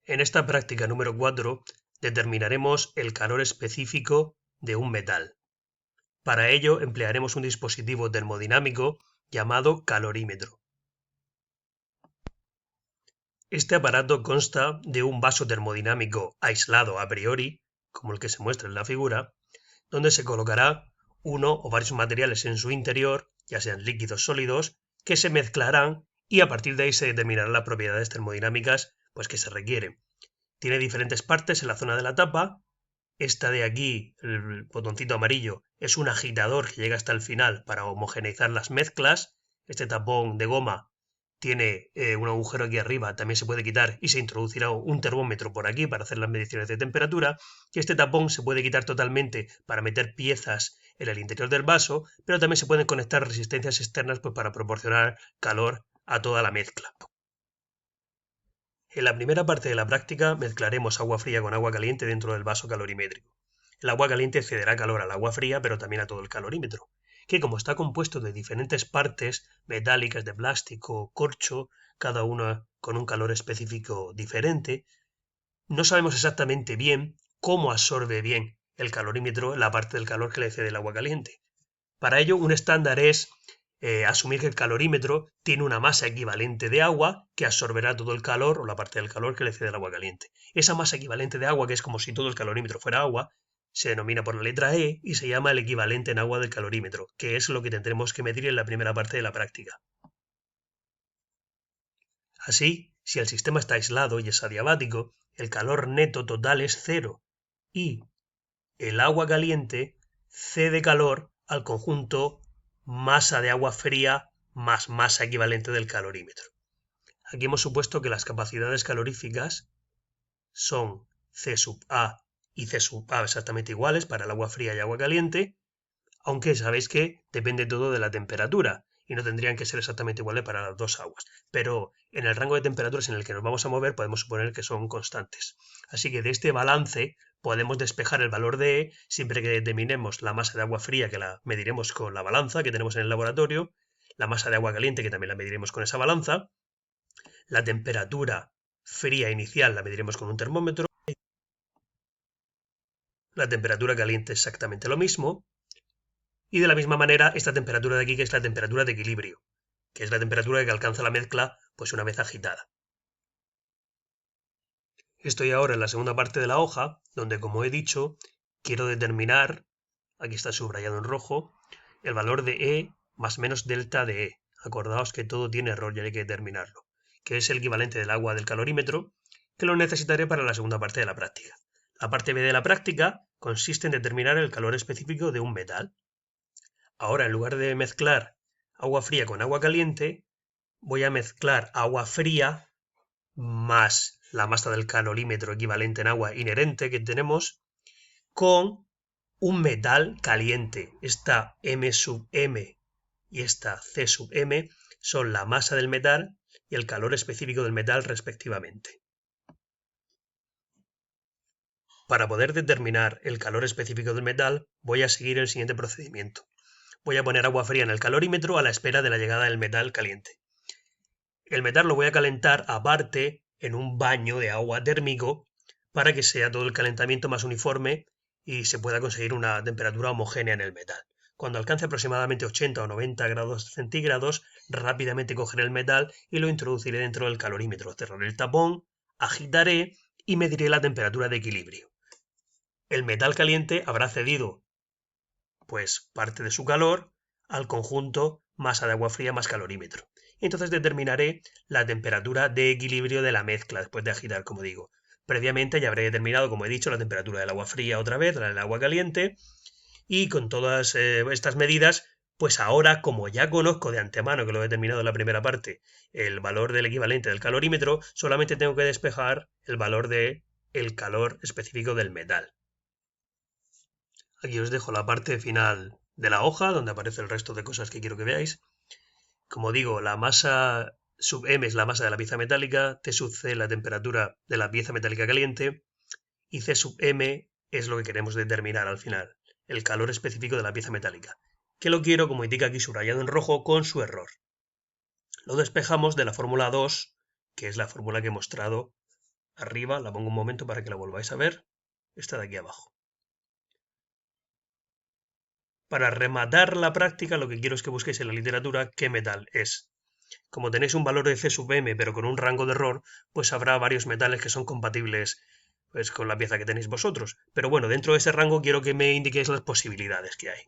En esta práctica número 4 determinaremos el calor específico de un metal. Para ello emplearemos un dispositivo termodinámico llamado calorímetro. Este aparato consta de un vaso termodinámico aislado a priori, como el que se muestra en la figura, donde se colocará uno o varios materiales en su interior, ya sean líquidos sólidos, que se mezclarán y a partir de ahí se determinarán las propiedades termodinámicas que se requieren. Tiene diferentes partes en la zona de la tapa. Esta de aquí, el botoncito amarillo, es un agitador que llega hasta el final para homogeneizar las mezclas. Este tapón de goma tiene un agujero aquí arriba, también se puede quitar y se introducirá un termómetro por aquí para hacer las mediciones de temperatura. Y este tapón se puede quitar totalmente para meter piezas en el interior del vaso, pero también se pueden conectar resistencias externas para proporcionar calor a toda la mezcla. En la primera parte de la práctica mezclaremos agua fría con agua caliente dentro del vaso calorimétrico. El agua caliente cederá calor al agua fría, pero también a todo el calorímetro, que como está compuesto de diferentes partes metálicas de plástico, corcho, cada una con un calor específico diferente, no sabemos exactamente bien cómo absorbe bien el calorímetro la parte del calor que le cede el agua caliente. Para ello, un estándar es asumir que el calorímetro tiene una masa equivalente de agua que absorberá todo el calor o la parte del calor que le cede el agua caliente. Esa masa equivalente de agua, que es como si todo el calorímetro fuera agua, se denomina por la letra E y se llama el equivalente en agua del calorímetro, que es lo que tendremos que medir en la primera parte de la práctica. Así, si el sistema está aislado y es adiabático, el calor neto total es cero y el agua caliente cede calor al conjunto masa de agua fría más masa equivalente del calorímetro. Aquí hemos supuesto que las capacidades caloríficas son C sub A y C sub A exactamente iguales para el agua fría y agua caliente, aunque sabéis que depende todo de la temperatura y no tendrían que ser exactamente iguales para las dos aguas, pero en el rango de temperaturas en el que nos vamos a mover podemos suponer que son constantes. Así que de este balance podemos despejar el valor de E siempre que determinemos la masa de agua fría, que la mediremos con la balanza que tenemos en el laboratorio, la masa de agua caliente, que también la mediremos con esa balanza, la temperatura fría inicial la mediremos con un termómetro, la temperatura caliente exactamente lo mismo, y de la misma manera esta temperatura de aquí, que es la temperatura de equilibrio, que es la temperatura que alcanza la mezcla una vez agitada. Estoy ahora en la segunda parte de la hoja, donde, como he dicho, quiero determinar, aquí está subrayado en rojo, el valor de E más menos delta de E. Acordaos que todo tiene error y hay que determinarlo, que es el equivalente del agua del calorímetro, que lo necesitaré para la segunda parte de la práctica. La parte B de la práctica consiste en determinar el calor específico de un metal. Ahora, en lugar de mezclar agua fría con agua caliente, voy a mezclar agua fría más la masa del calorímetro equivalente en agua inherente que tenemos con un metal caliente. Esta M sub M y esta C sub M son la masa del metal y el calor específico del metal respectivamente. Para poder determinar el calor específico del metal voy a seguir el siguiente procedimiento. Voy a poner agua fría en el calorímetro a la espera de la llegada del metal caliente. El metal lo voy a calentar aparte en un baño de agua térmico para que sea todo el calentamiento más uniforme y se pueda conseguir una temperatura homogénea en el metal. Cuando alcance aproximadamente 80 o 90 grados centígrados, rápidamente cogeré el metal y lo introduciré dentro del calorímetro. Cerraré el tapón, agitaré y mediré la temperatura de equilibrio. El metal caliente habrá cedido parte de su calor al conjunto masa de agua fría más calorímetro. Entonces determinaré la temperatura de equilibrio de la mezcla después de agitar, como digo. Previamente ya habré determinado, como he dicho, la temperatura del agua fría otra vez, la del agua caliente, y con todas estas medidas, pues ahora, como ya conozco de antemano, que lo he determinado en la primera parte, el valor del equivalente del calorímetro, solamente tengo que despejar el valor del calor específico del metal. Aquí os dejo la parte final de la hoja, donde aparece el resto de cosas que quiero que veáis. Como digo, la masa sub M es la masa de la pieza metálica, T sub C la temperatura de la pieza metálica caliente y C sub M es lo que queremos determinar al final, el calor específico de la pieza metálica, que lo quiero, como indica aquí subrayado en rojo, con su error. Lo despejamos de la fórmula 2, que es la fórmula que he mostrado arriba, la pongo un momento para que la volváis a ver, esta de aquí abajo. Para rematar la práctica, lo que quiero es que busquéis en la literatura qué metal es. Como tenéis un valor de C sub m, pero con un rango de error, pues habrá varios metales que son compatibles pues, con la pieza que tenéis vosotros. Pero bueno, dentro de ese rango quiero que me indiquéis las posibilidades que hay.